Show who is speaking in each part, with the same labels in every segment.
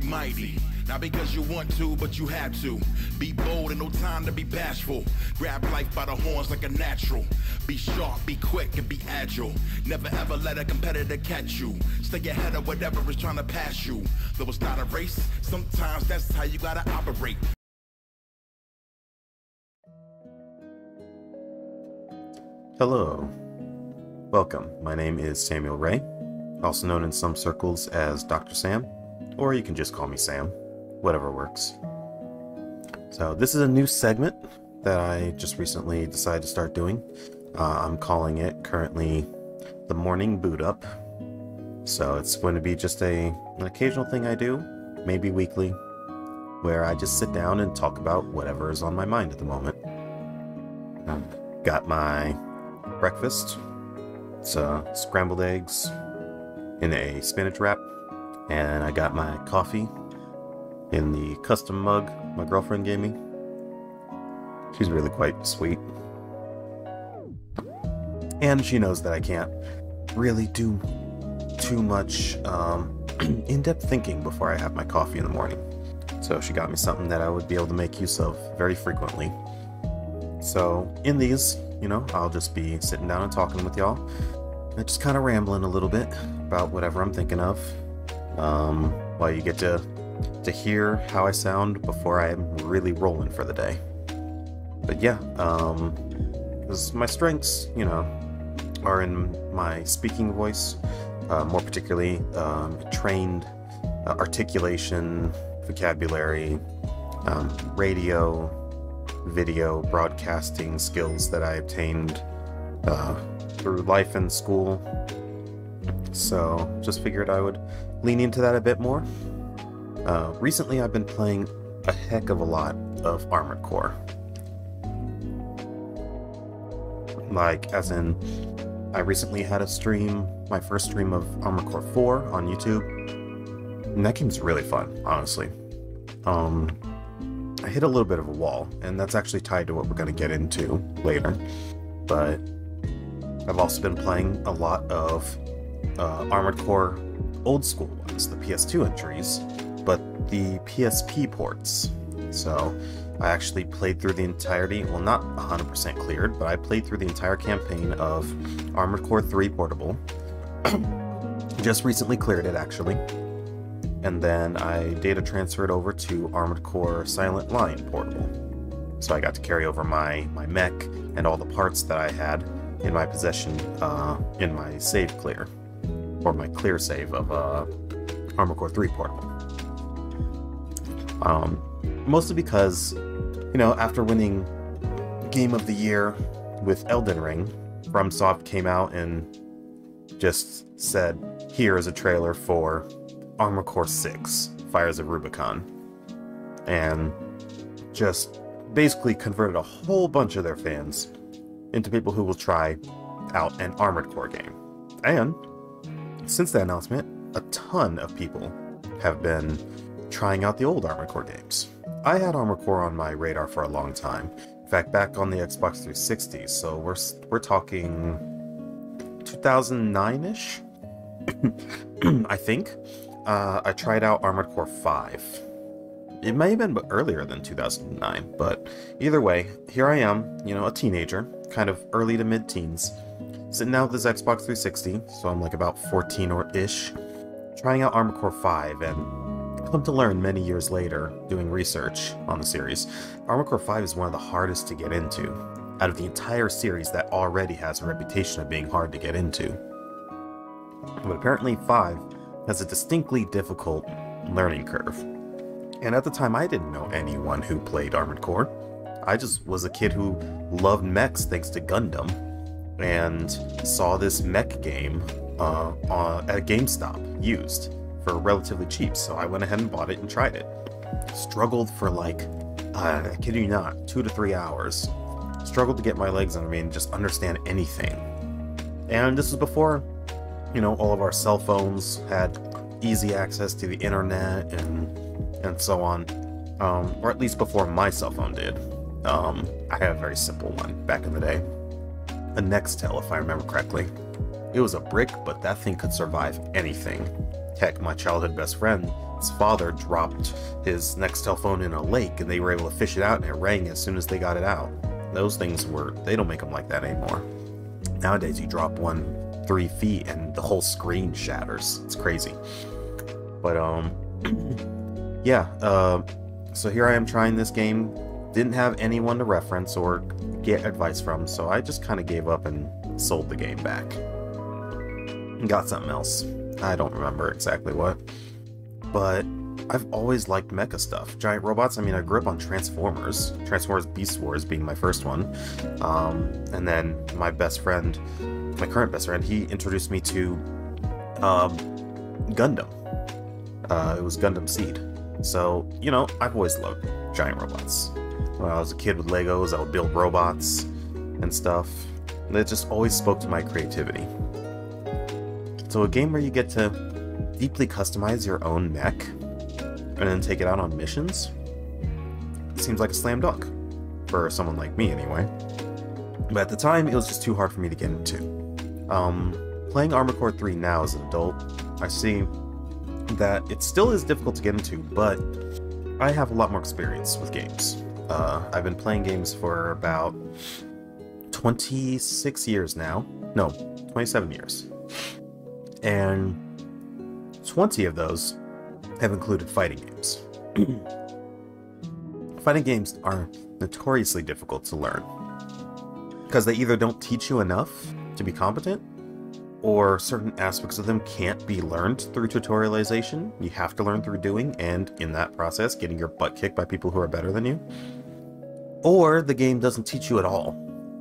Speaker 1: mighty. Not because you want to, but you have to. Be bold and no time to be bashful. Grab life by the horns like a natural. Be sharp, be quick, and be agile. Never ever let a competitor catch you. Stay ahead of whatever is trying to pass you. Though it's not a race, sometimes that's how you gotta operate.
Speaker 2: Hello. Welcome. My name is Samuel Ray, also known in some circles as Dr. Sam, or you can just call me Sam. Whatever works. So this is a new segment that I just recently decided to start doing. I'm calling it currently the Morning Boot Up. So it's going to be just an occasional thing I do, maybe weekly, where I just sit down and talk about whatever is on my mind at the moment. I've got my breakfast. It's scrambled eggs in a spinach wrap, and I got my coffee in the custom mug my girlfriend gave me. She's really quite sweet. And she knows that I can't really do too much in-depth thinking before I have my coffee in the morning. So she got me something that I would be able to make use of very frequently. So in these, I'll just be sitting down and talking with y'all. And just kind of rambling a little bit about whatever I'm thinking of. While you get to hear how I sound before I'm really rolling for the day. But yeah, because my strengths, are in my speaking voice, more particularly trained articulation, vocabulary, radio, video, broadcasting skills that I obtained through life and school. So just figured I would lean into that a bit more. Recently I've been playing a heck of a lot of Armored Core. Like, as in, I recently had a stream, my first stream of Armored Core 4 on YouTube. And that game's really fun, honestly. I hit a little bit of a wall, and that's actually tied to what we're going to get into later. But I've also been playing a lot of Armored Core old school ones, the PS2 entries, but the PSP ports. So I actually played through the entirety, well, not 100% cleared, but I played through the entire campaign of Armored Core 3 Portable. Just recently cleared it, actually. And then I data transferred over to Armored Core Silent Line Portable. So I got to carry over my mech and all the parts that I had in my possession in my save clear, or my clear save of Armored Core 3 Portable. Mostly because, after winning Game of the Year with Elden Ring, FromSoft came out and just said, here is a trailer for Armored Core 6, Fires of Rubicon. And just basically converted a whole bunch of their fans into people who will try out an Armored Core game. And since that announcement, a ton of people have been trying out the old Armored Core games. I had Armored Core on my radar for a long time. In fact, back on the Xbox 360, so we're talking 2009-ish, I think. I tried out Armored Core 5. It may have been earlier than 2009, but either way, here I am, a teenager, kind of early to mid-teens, sitting down with this Xbox 360, so I'm like about 14 or ish, trying out Armored Core 5, and come to learn many years later, doing research on the series, Armored Core 5 is one of the hardest to get into, out of the entire series that already has a reputation of being hard to get into. But apparently 5 has a distinctly difficult learning curve. And at the time I didn't know anyone who played Armored Core. I just was a kid who loved mechs thanks to Gundam, and saw this mech game at GameStop used for relatively cheap, so I went ahead and bought it and tried it. Struggled for I kid you not, 2 to 3 hours. Struggled to get my legs under me and just understand anything. And this was before, all of our cell phones had easy access to the internet and so on. Or at least before my cell phone did. I had a very simple one back in the day. A Nextel, if I remember correctly. It was a brick, but that thing could survive anything. Heck, my childhood best friend his father dropped his Nextel phone in a lake and they were able to fish it out and it rang as soon as they got it out. Those things they don't make them like that anymore. Nowadays, you drop one 3 feet and the whole screen shatters. It's crazy. But, yeah, so here I am trying this game. Didn't have anyone to reference or get advice from, so I just kind of gave up and sold the game back. Got something else. I don't remember exactly what. But I've always liked mecha stuff. Giant robots, I mean, I grew up on Transformers. Transformers Beast Wars being my first one. And then my best friend, my current best friend, he introduced me to Gundam. It was Gundam Seed. So, you know, I've always loved giant robots. When I was a kid with Legos, I would build robots and stuff. And it just always spoke to my creativity. So a game where you get to deeply customize your own mech and then take it out on missions, it seems like a slam dunk. For someone like me, anyway. But at the time, it was just too hard for me to get into. Playing Armored Core 3 now as an adult, I see that it still is difficult to get into, but I have a lot more experience with games. I've been playing games for about 26 years now. No, 27 years. And 20 of those have included fighting games. Fighting games are notoriously difficult to learn, because they either don't teach you enough to be competent, or certain aspects of them can't be learned through tutorialization. You have to learn through doing, and in that process, getting your butt kicked by people who are better than you. Or the game doesn't teach you at all,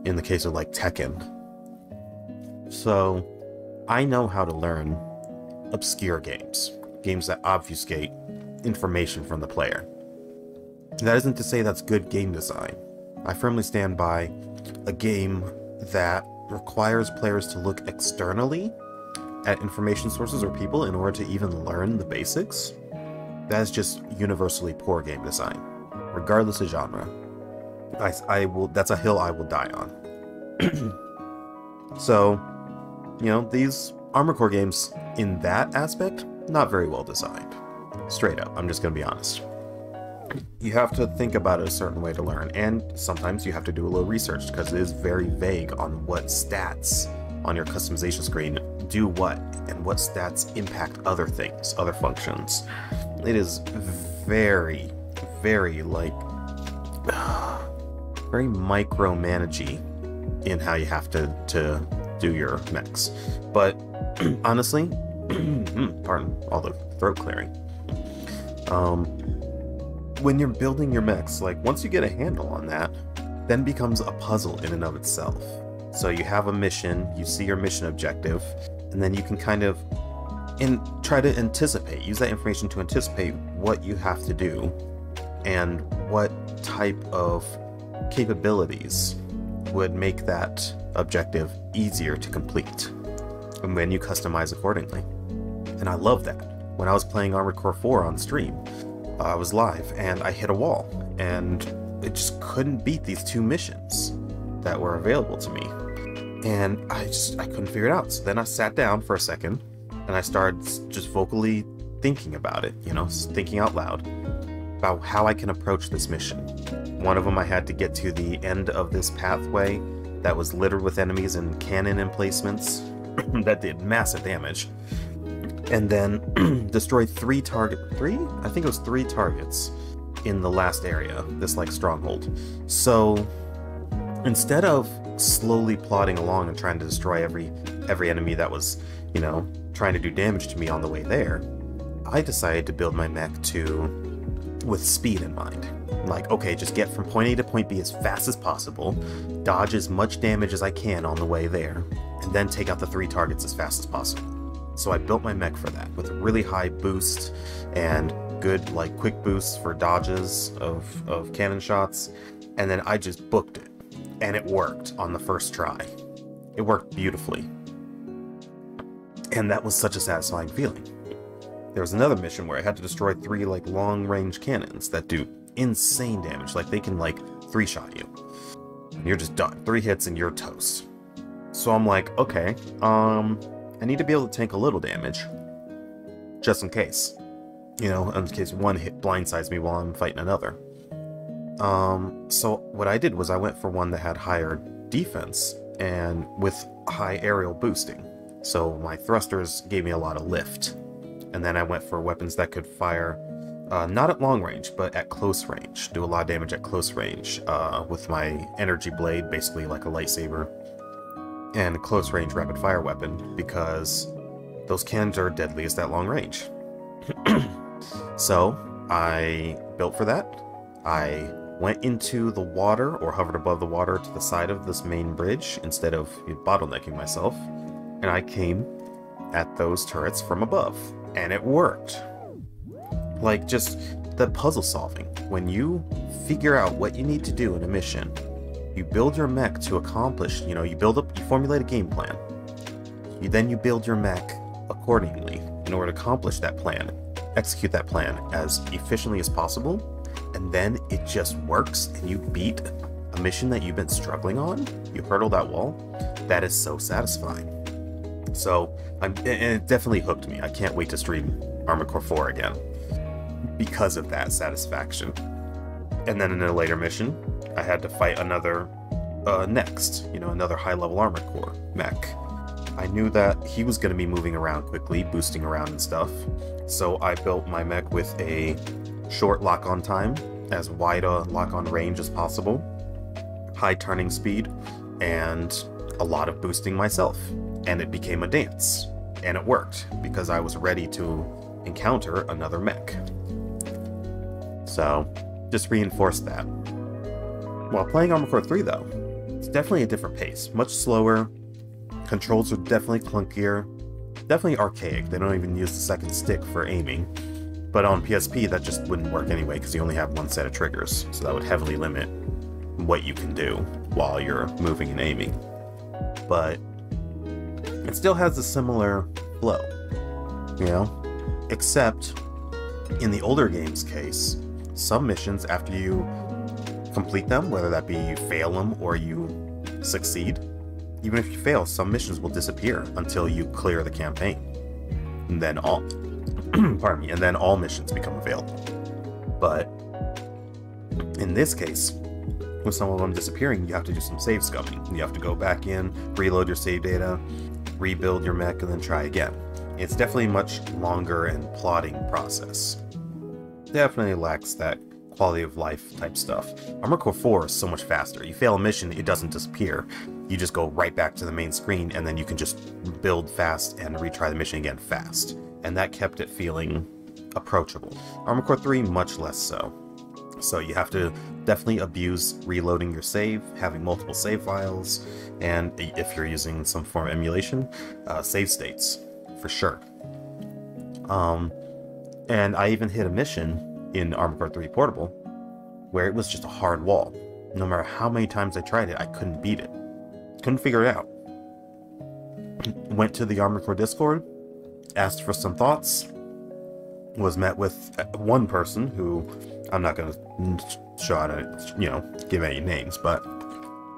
Speaker 2: in the case of like Tekken. So, I know how to learn obscure games. Games that obfuscate information from the player. That isn't to say that's good game design. I firmly stand by a game that requires players to look externally at information sources or people in order to even learn the basics. That is just universally poor game design, regardless of genre. That's a hill I will die on. So, you know, these Armored Core games, in that aspect, not very well designed. Straight up, I'm just gonna be honest. You have to think about it a certain way to learn, and sometimes you have to do a little research, because it is very vague on what stats on your customization screen do what, and what stats impact other things, other functions. It is very, very, like, very micromanagey in how you have to do your mechs. But honestly, pardon all the throat clearing. When you're building your mechs, like, once you get a handle on that, then becomes a puzzle in and of itself. So you have a mission, you see your mission objective, and then you can kind of try to anticipate, use that information to anticipate what you have to do and what type of capabilities would make that objective easier to complete, and then you customize accordingly. And I love that. When I was playing Armored Core 4 on stream, I was live and I hit a wall, and it just couldn't beat these 2 missions that were available to me, and I couldn't figure it out. So then I sat down for a second and I started just vocally thinking about it, you know, thinking out loud about how I can approach this mission. One of them, I had to get to the end of this pathway that was littered with enemies and cannon emplacements that did massive damage, and then destroy 3 targets in the last area, this like stronghold. So instead of slowly plodding along and trying to destroy every enemy that was, you know, trying to do damage to me on the way there, I decided to build my mech with speed in mind. Like, okay, just get from point A to point B as fast as possible, dodge as much damage as I can on the way there, and then take out the 3 targets as fast as possible. So I built my mech for that, with a really high boost and good, like, quick boosts for dodges of cannon shots, and then I just booked it. And it worked on the first try. It worked beautifully. And that was such a satisfying feeling. There was another mission where I had to destroy 3, like, long-range cannons that do insane damage. Like, they can, like, 3-shot you. And you're just done. 3 hits and you're toast. So I'm like, okay, I need to be able to tank a little damage, just in case. You know, in case one hit blindsides me while I'm fighting another. So what I did was I went for one that had higher defense and with high aerial boosting. So my thrusters gave me a lot of lift. And then I went for weapons that could fire, not at long range, but at close range. Do a lot of damage at close range, with my energy blade, basically like a lightsaber, and a close range rapid fire weapon, because those cannons are deadliest at long range. So I built for that. I went into the water, or hovered above the water to the side of this main bridge instead of bottlenecking myself, and I came at those turrets from above, and it worked. Like, just the puzzle solving. When you figure out what you need to do in a mission, you build your mech to accomplish, you formulate a game plan. Then you build your mech accordingly in order to accomplish that plan, execute that plan as efficiently as possible, and then it just works and you beat a mission that you've been struggling on. You hurdle that wall. That is so satisfying. So, and it definitely hooked me. I can't wait to stream Armored Core 4 again because of that satisfaction. And then in a later mission, I had to fight another another high-level Armored Core mech. I knew that he was going to be moving around quickly, boosting around and stuff, so I built my mech with a short lock-on time, as wide a lock-on range as possible, high turning speed, and a lot of boosting myself. And it became a dance. And it worked, because I was ready to encounter another mech. So, just reinforced that. While playing Armored Core 3 though, it's definitely a different pace. Much slower, controls are definitely clunkier, definitely archaic. They don't even use the second stick for aiming. But on PSP, that just wouldn't work anyway, because you only have one set of triggers, so that would heavily limit what you can do while you're moving and aiming. But it still has a similar flow, except in the older game's case, some missions, after you complete them, whether that be you fail them or you succeed, even if you fail, some missions will disappear until you clear the campaign. And then all missions become available. But in this case, with some of them disappearing, you have to do some save scumming. You have to go back in, reload your save data, rebuild your mech, and then try again. It's definitely a much longer and plodding process. Definitely lacks that quality of life type stuff. Armored Core 4 is so much faster. You fail a mission, it doesn't disappear. You just go right back to the main screen, and then you can just build fast and retry the mission again fast. And that kept it feeling approachable. Armored Core 3, much less so. So you have to definitely abuse reloading your save, having multiple save files, and if you're using some form of emulation, save states, for sure. And I even hit a mission in Armored Core 3 Portable where it was just a hard wall. No matter how many times I tried it, I couldn't beat it. Couldn't figure it out. Went to the Armored Core Discord, asked for some thoughts, was met with one person who, I'm not going to show out, give any names, but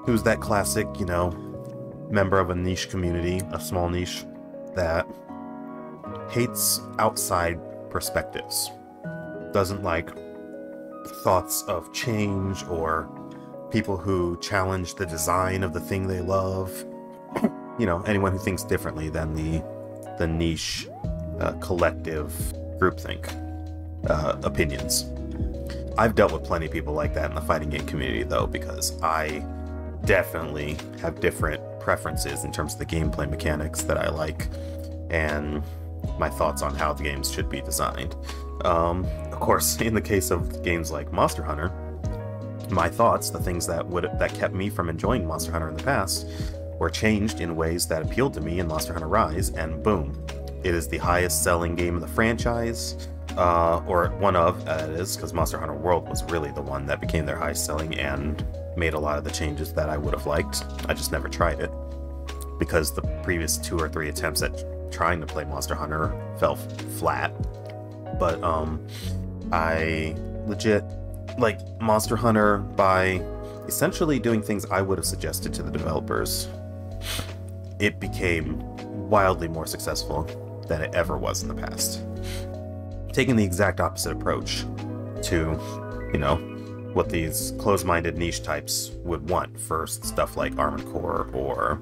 Speaker 2: who's that classic, member of a niche community, a small niche, that hates outside perspectives. Doesn't like thoughts of change or people who challenge the design of the thing they love. Anyone who thinks differently than the niche, collective groupthink opinions. I've dealt with plenty of people like that in the fighting game community, though, because I definitely have different preferences in terms of the gameplay mechanics that I like, and my thoughts on how the games should be designed. Of course, in the case of games like Monster Hunter, my thoughts, the things that kept me from enjoying Monster Hunter in the past, were changed in ways that appealed to me in Monster Hunter Rise, and boom, it is the highest selling game of the franchise, or one of, it is, because Monster Hunter World was really the one that became their highest selling and made a lot of the changes that I would have liked. I just never tried it, because the previous 2 or 3 attempts at trying to play Monster Hunter fell flat. But I legit like Monster Hunter by essentially doing things I would have suggested to the developers. It became wildly more successful than it ever was in the past. taking the exact opposite approach to, you know, what these closed-minded niche types would want for stuff like Armored Core or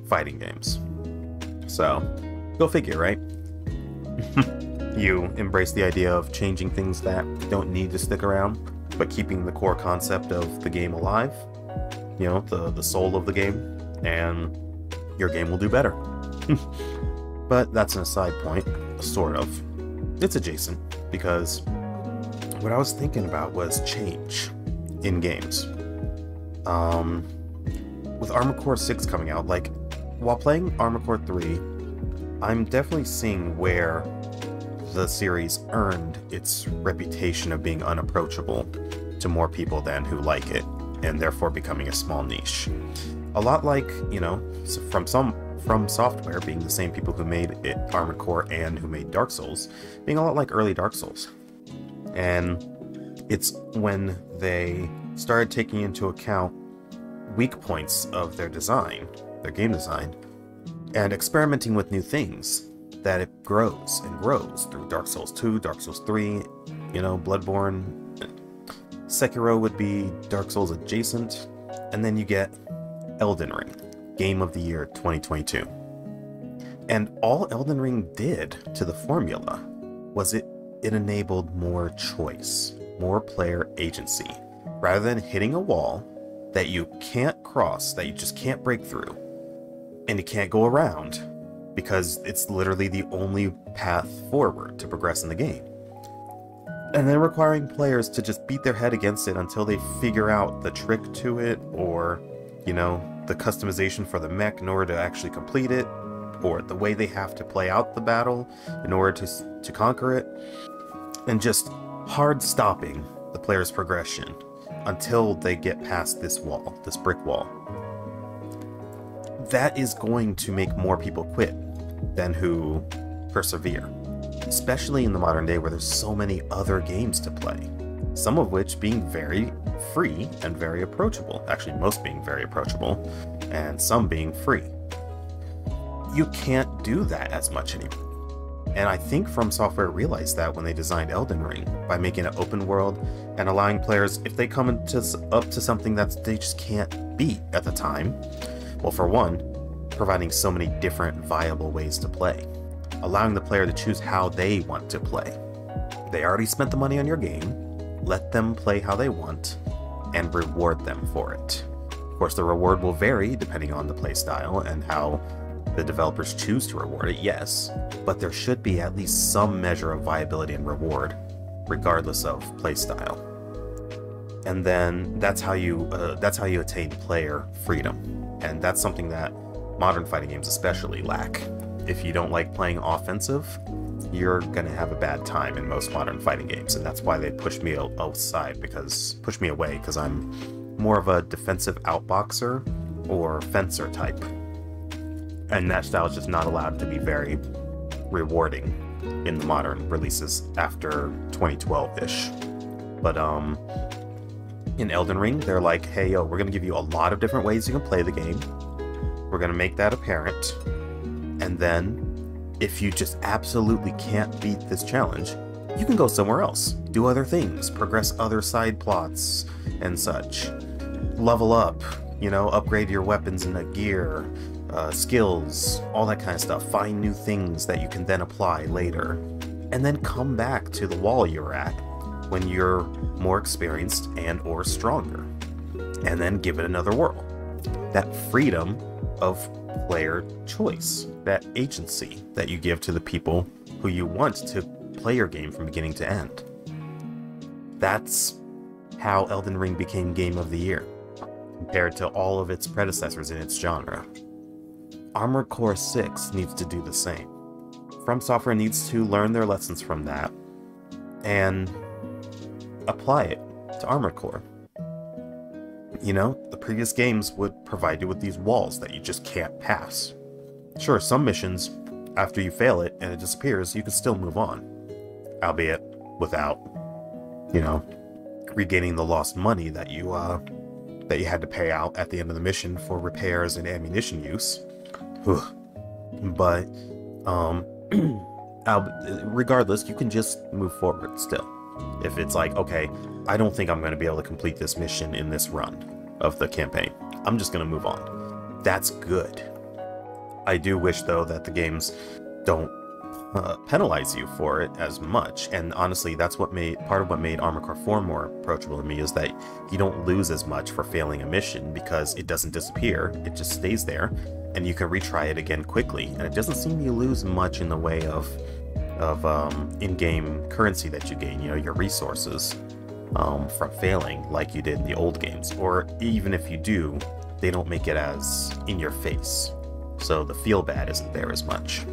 Speaker 2: fighting games. So, go figure, right? You embrace the idea of changing things that don't need to stick around, but keeping the core concept of the game alive, you know, the soul of the game, and your game will do better. But that's an aside point, sort of. It's adjacent, because what I was thinking about was change in games. With Armored Core 6 coming out, like, while playing Armored Core 3, I'm definitely seeing where the series earned its reputation of being unapproachable to more people than who like it, and therefore becoming a small niche. A lot like, you know, From Software being the same people who made it, Armored Core, and who made Dark Souls, being a lot like early Dark Souls. And it's when they started taking into account weak points of their design, their game design, and experimenting with new things, that it grows and grows through Dark Souls 2, Dark Souls 3, you know, Bloodborne. Sekiro would be Dark Souls adjacent, and then you get Elden Ring, Game of the Year 2022. And all Elden Ring did to the formula was it enabled more choice, more player agency, rather than hitting a wall that you can't cross, that you just can't break through, and you can't go around, because it's literally the only path forward to progress in the game. And then requiring players to just beat their head against it until they figure out the trick to it, or, you know, the customization for the mech in order to actually complete it, or the way they have to play out the battle in order to conquer it, and just hard stopping the player's progression until they get past this wall, this brick wall. That is going to make more people quit than who persevere, especially in the modern day where there's so many other games to play, some of which being very free and very approachable, actually most being very approachable, and some being free. You can't do that as much anymore. And I think From Software realized that when they designed Elden Ring, by making it open world and allowing players, if they come up to something that they just can't beat at the time, well, for one, providing so many different viable ways to play, allowing the player to choose how they want to play. They already spent the money on your game, let them play how they want, and reward them for it. Of course, the reward will vary depending on the playstyle and how the developers choose to reward it, yes, but there should be at least some measure of viability and reward, regardless of playstyle. And then that's how you attain player freedom, and that's something that modern fighting games especially lack. If you don't like playing offensive, you're gonna have a bad time in most modern fighting games, and that's why they pushed me away because I'm more of a defensive outboxer or fencer type. And that style is just not allowed to be very rewarding in the modern releases after 2012-ish. But in Elden Ring, they're like, hey, yo, we're gonna give you a lot of different ways you can play the game. We're gonna make that apparent. And then, if you just absolutely can't beat this challenge, you can go somewhere else, do other things, progress other side plots and such. Level up, you know, upgrade your weapons and gear, skills, all that kind of stuff. Find new things that you can then apply later. And then come back to the wall you're at when you're more experienced and or stronger. And then give it another whirl. That freedom of player choice, that agency that you give to the people who you want to play your game from beginning to end. That's how Elden Ring became Game of the Year, compared to all of its predecessors in its genre. Armored Core 6 needs to do the same. From Software needs to learn their lessons from that and apply it to Armored Core. You know, the previous games would provide you with these walls that you just can't pass. Sure, some missions, after you fail it and it disappears, you can still move on. Albeit without, you know, regaining the lost money that you had to pay out at the end of the mission for repairs and ammunition use. But regardless, you can just move forward still. If it's like, okay, I don't think I'm going to be able to complete this mission in this run of the campaign, I'm just going to move on. That's good. I do wish, though, that the games don't penalize you for it as much, and honestly, that's what made part of what made Armored Core 4 more approachable to me, is that you don't lose as much for failing a mission because it doesn't disappear, it just stays there, and you can retry it again quickly, and it doesn't seem you lose much in the way of in-game currency that you gain, you know, your resources from failing like you did in the old games, or even if you do, they don't make it as in your face, so the feel bad isn't there as much.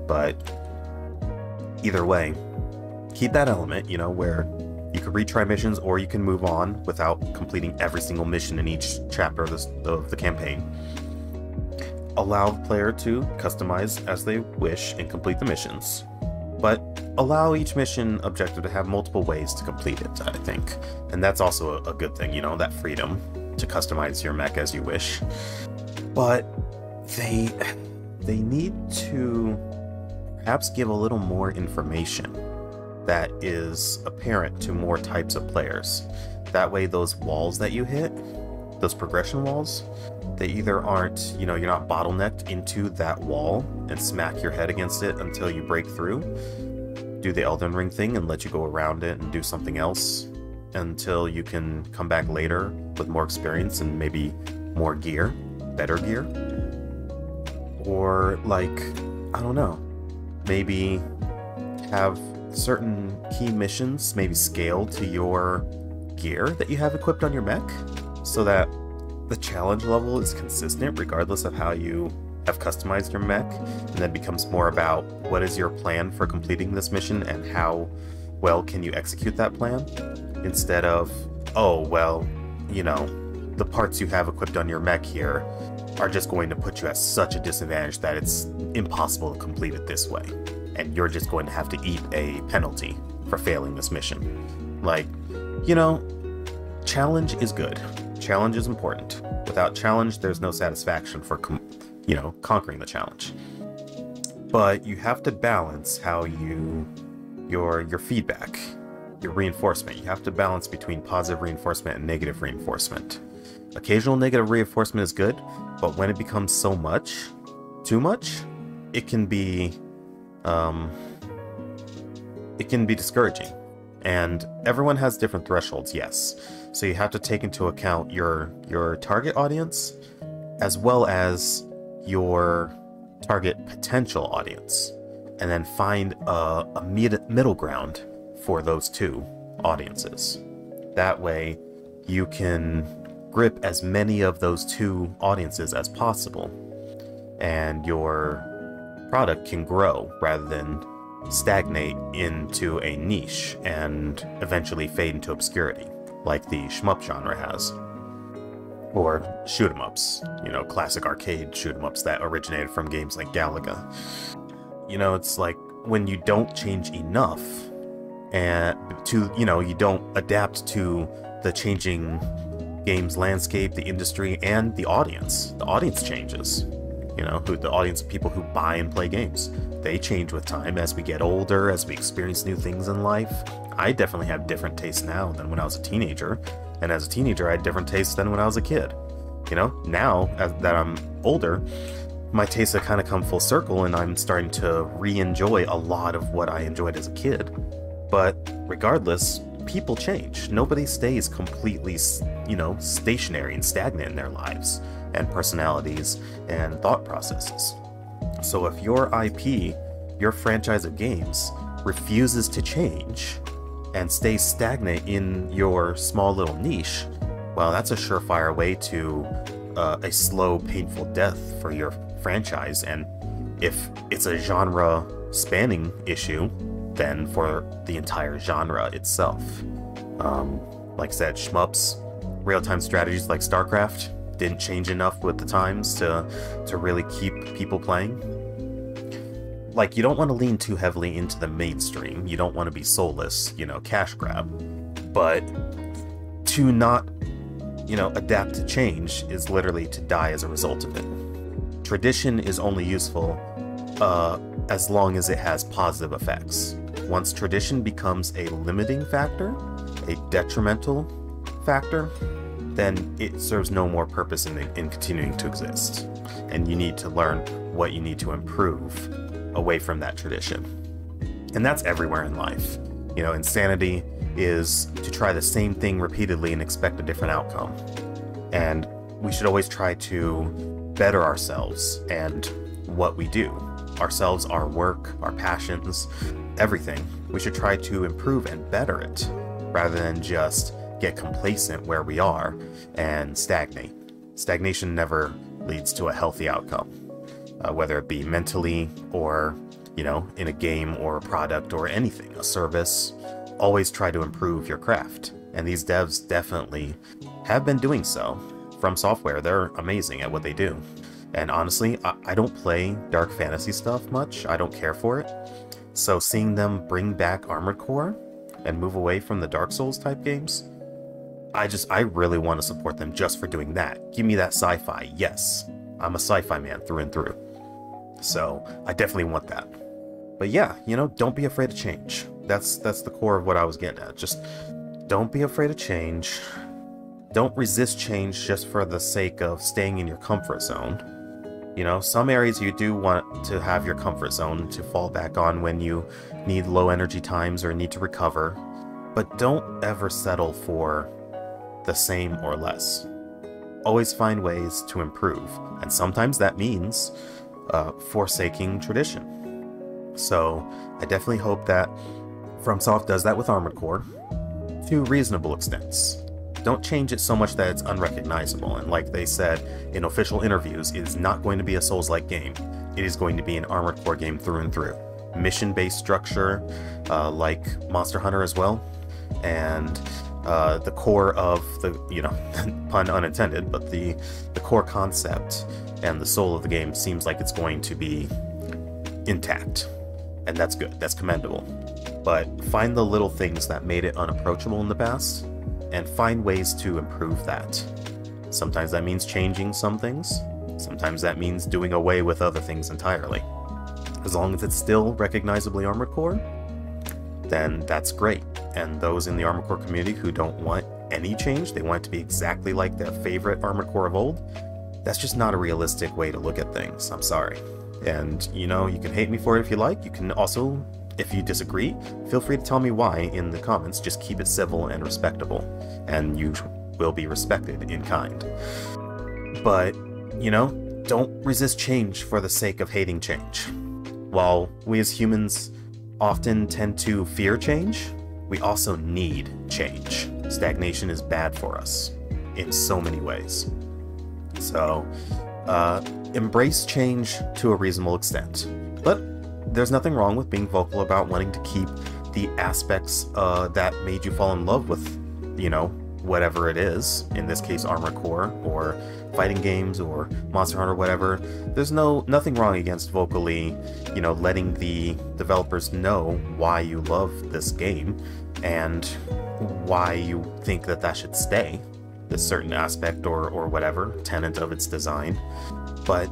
Speaker 2: But either way, keep that element, you know, where you can retry missions or you can move on without completing every single mission in each chapter of the campaign. Allow the player to customize as they wish and complete the missions, but allow each mission objective to have multiple ways to complete it, I think. And that's also a good thing, you know, that freedom to customize your mech as you wish. But they need to perhaps give a little more information that is apparent to more types of players. That way those walls that you hit, those progression walls, they either aren't, you know, you're not bottlenecked into that wall and smack your head against it until you break through, do the Elden Ring thing and let you go around it and do something else until you can come back later with more experience and maybe more gear, better gear. Or like, I don't know, maybe have certain key missions maybe scale to your gear that you have equipped on your mech, so that the challenge level is consistent regardless of how you have customized your mech, and then becomes more about what is your plan for completing this mission and how well can you execute that plan, instead of, oh, well, you know, the parts you have equipped on your mech here are just going to put you at such a disadvantage that it's impossible to complete it this way, and you're just going to have to eat a penalty for failing this mission. Like, you know, challenge is good. Challenge is important. Without challenge, there's no satisfaction for, you know, conquering the challenge. But you have to balance how your feedback, your reinforcement. You have to balance between positive reinforcement and negative reinforcement. Occasional negative reinforcement is good, but when it becomes so much, too much, it can be discouraging. And everyone has different thresholds, yes. So you have to take into account your target audience as well as your target potential audience, and then find a middle ground for those two audiences. That way you can grip as many of those two audiences as possible, and your product can grow rather than stagnate into a niche and eventually fade into obscurity, like the shmup genre has. Or shoot-em-ups, you know, classic arcade shoot-em-ups that originated from games like Galaga. You know, it's like when you don't change enough and you know, you don't adapt to the changing games landscape, the industry, and the audience. The audience changes. You know, the audience of people who buy and play games. They change with time as we get older, as we experience new things in life. I definitely have different tastes now than when I was a teenager, and as a teenager I had different tastes than when I was a kid. You know, now that I'm older, my tastes have kind of come full circle, and I'm starting to re-enjoy a lot of what I enjoyed as a kid. But regardless, people change. Nobody stays completely, you know, stationary and stagnant in their lives and personalities and thought processes. So if your IP, your franchise of games, refuses to change and stays stagnant in your small little niche, well, that's a surefire way to a slow, painful death for your franchise. And if it's a genre spanning issue, then for the entire genre itself. Like I said, shmups, real-time strategies like StarCraft didn't change enough with the times to really keep people playing. Like, you don't want to lean too heavily into the mainstream. You don't want to be soulless, you know, cash grab. But to not, you know, adapt to change is literally to die as a result of it. Tradition is only useful as long as it has positive effects. Once tradition becomes a limiting factor, a detrimental factor, then it serves no more purpose in continuing to exist. And you need to learn what you need to improve away from that tradition. And that's everywhere in life. You know, insanity is to try the same thing repeatedly and expect a different outcome. And we should always try to better ourselves and what we do. Ourselves, our work, our passions, everything. We should try to improve and better it, rather than just get complacent where we are and stagnate. Stagnation never leads to a healthy outcome, whether it be mentally or, you know, in a game or a product or anything, a service. Always try to improve your craft. And these devs definitely have been doing so. From Software, they're amazing at what they do. And honestly, I don't play dark fantasy stuff much. I don't care for it. So seeing them bring back Armored Core and move away from the Dark Souls type games, I really want to support them just for doing that. Give me that sci-fi. Yes, I'm a sci-fi man through and through. So I definitely want that. But yeah, you know, don't be afraid of change. That's the core of what I was getting at. Just don't be afraid of change. Don't resist change just for the sake of staying in your comfort zone. You know, some areas you do want to have your comfort zone to fall back on when you need low energy times or need to recover. But don't ever settle for the same or less. Always find ways to improve. And sometimes that means forsaking tradition. So I definitely hope that FromSoft does that with Armored Core to reasonable extents. Don't change it so much that it's unrecognizable, and like they said in official interviews, it is not going to be a Souls-like game. It is going to be an Armored Core game through and through. Mission-based structure, like Monster Hunter as well, and the core of the, you know, pun unintended, but the core concept and the soul of the game seems like it's going to be intact. And that's good, that's commendable. But find the little things that made it unapproachable in the past, and find ways to improve that. Sometimes that means changing some things, sometimes that means doing away with other things entirely. As long as it's still recognizably Armored Core, then that's great. And those in the Armored Core community who don't want any change, they want it to be exactly like their favorite Armored Core of old, that's just not a realistic way to look at things. I'm sorry. And, you know, you can hate me for it if you like. You can also, if you disagree, feel free to tell me why in the comments. Just keep it civil and respectable, and you will be respected in kind. But, you know, don't resist change for the sake of hating change. While we as humans often tend to fear change, we also need change. Stagnation is bad for us in so many ways. So, embrace change to a reasonable extent. But there's nothing wrong with being vocal about wanting to keep the aspects that made you fall in love with, you know, whatever it is. In this case, Armored Core, or fighting games, or Monster Hunter, whatever. There's nothing wrong against vocally, you know, letting the developers know why you love this game and why you think that that should stay, this certain aspect or whatever tenet of its design. But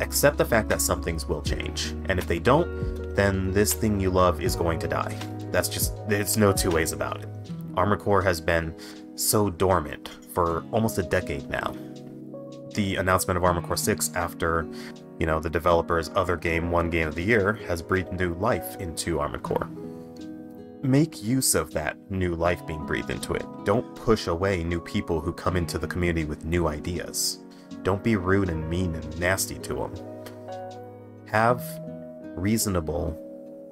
Speaker 2: accept the fact that some things will change, and if they don't, then this thing you love is going to die. That's just, there's no two ways about it. Armored Core has been so dormant for almost a decade now. The announcement of Armored Core 6 after, you know, the developer's other game won Game of the Year has breathed new life into Armored Core. Make use of that new life being breathed into it. Don't push away new people who come into the community with new ideas. Don't be rude and mean and nasty to them. Have reasonable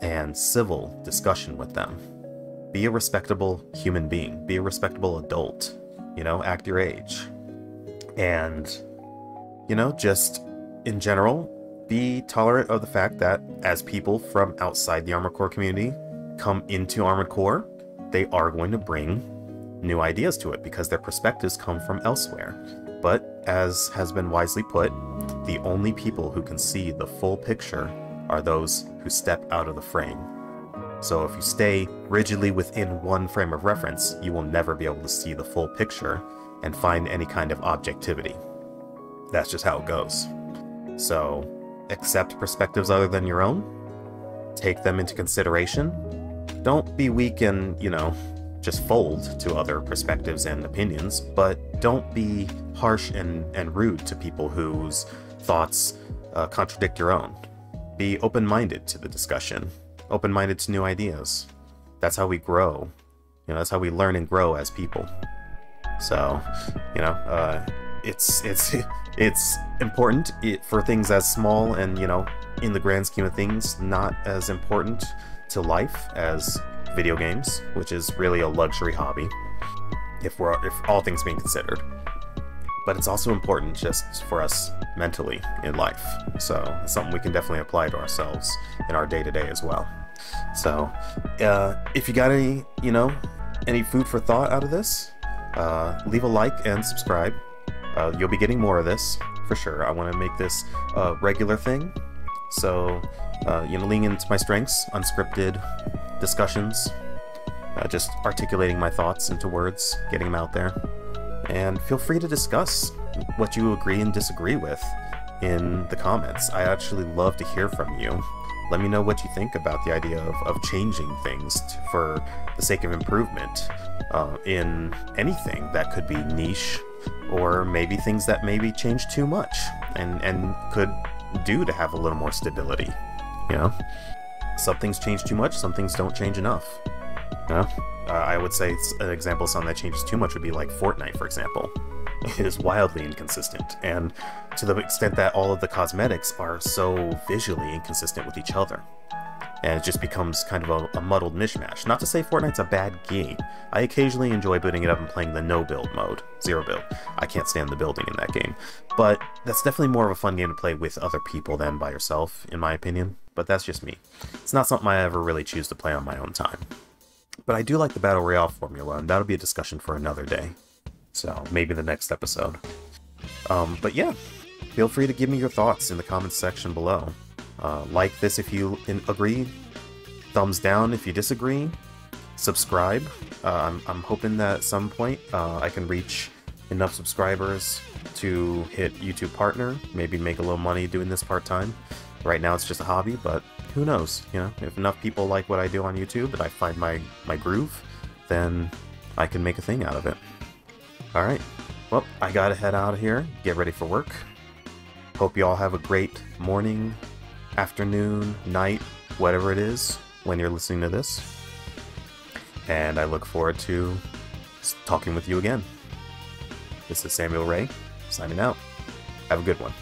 Speaker 2: and civil discussion with them. Be a respectable human being. Be a respectable adult. You know, act your age. And, you know, just in general, be tolerant of the fact that as people from outside the Armored Core community come into Armored Core, they are going to bring new ideas to it because their perspectives come from elsewhere. But, as has been wisely put, the only people who can see the full picture are those who step out of the frame. So if you stay rigidly within one frame of reference, you will never be able to see the full picture and find any kind of objectivity. That's just how it goes. So accept perspectives other than your own. Take them into consideration. Don't be weak and, just fold to other perspectives and opinions, but don't be harsh and rude to people whose thoughts contradict your own. Be open-minded to the discussion, open-minded to new ideas. That's how we grow. That's how we learn and grow as people. So, it's important for things as small and, in the grand scheme of things, not as important to life as video games, which is really a luxury hobby, if all things being considered. But it's also important just for us mentally in life. So it's something we can definitely apply to ourselves in our day-to-day as well. So if you got any food for thought out of this, leave a like and subscribe. You'll be getting more of this for sure. I want to make this a regular thing. So, leaning into my strengths, unscripted discussions, just articulating my thoughts into words, getting them out there. And feel free to discuss what you agree and disagree with in the comments. I actually love to hear from you. Let me know what you think about the idea of changing things for the sake of improvement in anything that could be niche, or maybe things that maybe change too much and could do to have a little more stability. Some things change too much, some things don't change enough. I would say an example of something that changes too much would be like Fortnite, for example. It is wildly inconsistent, and to the extent that all of the cosmetics are so visually inconsistent with each other. And it just becomes kind of a muddled mishmash. Not to say Fortnite's a bad game. I occasionally enjoy booting it up and playing the no-build mode, zero build. I can't stand the building in that game. But that's definitely more of a fun game to play with other people than by yourself, in my opinion. But that's just me. It's not something I ever really choose to play on my own time. But I do like the Battle Royale formula, and that'll be a discussion for another day. So, maybe the next episode. But yeah, feel free to give me your thoughts in the comments section below. Like this if you agree, thumbs down if you disagree, subscribe. I'm hoping that at some point I can reach enough subscribers to hit YouTube Partner, maybe make a little money doing this part-time. Right now it's just a hobby, but who knows, if enough people like what I do on YouTube and I find my groove, then I can make a thing out of it. Alright, well, I gotta head out of here, get ready for work. Hope you all have a great morning, afternoon, night, whatever it is when you're listening to this. And I look forward to talking with you again. This is Samuel Ray, signing out. Have a good one.